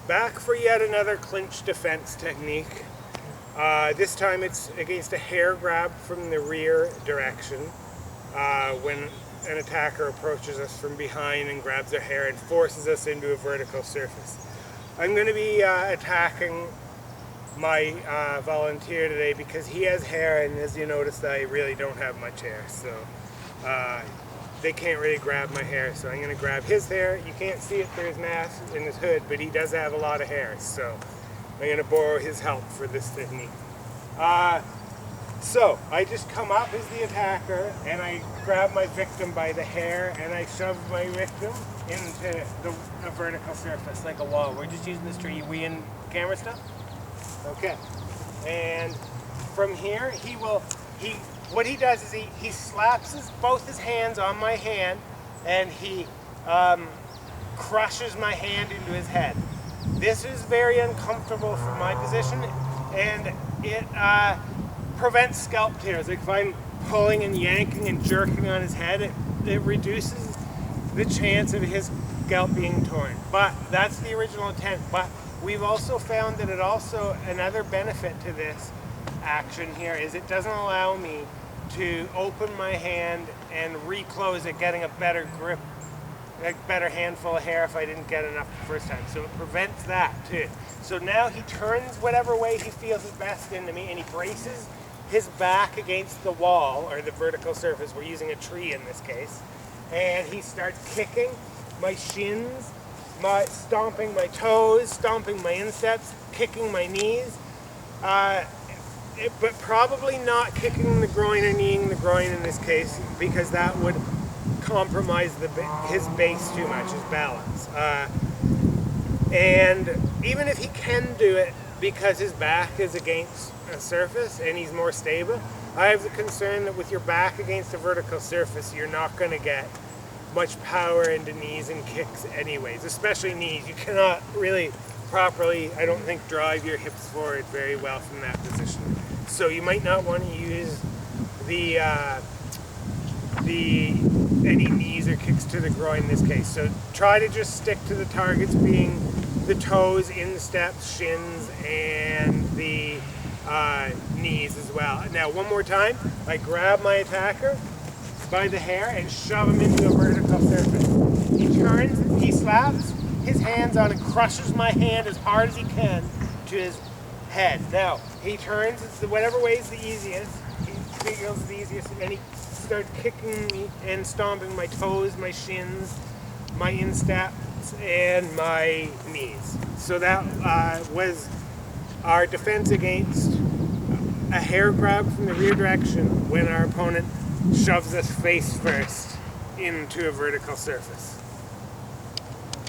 Back for yet another clinch defense technique. This time it's against a hair grab from the rear direction. When an attacker approaches us from behind and grabs our hair and forces us into a vertical surface. I'm going to be attacking my volunteer today because he has hair, and as you noticed, I really don't have much hair, so they can't really grab my hair. So I'm going to grab his hair. You can't see it through his mask and his hood, but he does have a lot of hair, so I'm going to borrow his help for this technique. So I just come up as the attacker and I grab my victim by the hair and I shove my victim into a vertical surface like a wall. We're just using this tree. We in camera stuff? Okay. And from here what he does is he slaps both his hands on my hand and he crushes my hand into his head. This is very uncomfortable from my position, and it prevents scalp tears. Like if I'm pulling and yanking and jerking on his head, it reduces the chance of his scalp being torn. But that's the original intent. But we've also found that another benefit to this action here is it doesn't allow me to open my hand and reclose it, getting a better grip, a better handful of hair if I didn't get enough the first time. So it prevents that too. So now he turns whatever way he feels is best into me, and he braces his back against the wall, or the vertical surface. We're using a tree in this case. And he starts kicking my shins, stomping my toes, stomping my insteps, kicking my knees, but probably not kicking the groin or kneeing the groin in this case, because that would compromise his base too much, his balance. And even if he can do it because his back is against a surface and he's more stable, I have the concern that with your back against a vertical surface, you're not going to get much power into knees and kicks anyways, especially knees. You cannot really properly, I don't think, drive your hips forward very well from that position. So you might not want to use any knees or kicks to the groin in this case. So try to just stick to the targets being the toes, insteps, shins, and the knees as well. Now one more time, I grab my attacker by the hair and shove him into a vertical surface. He turns, he slaps his hands on and crushes my hand as hard as he can to his head. Now he turns, it's whatever way is the easiest, he feels the easiest, and he starts kicking me and stomping my toes, my shins, my insteps, and my knees. So that was our defense against a hair grab from the rear direction when our opponent shoves us face first into a vertical surface.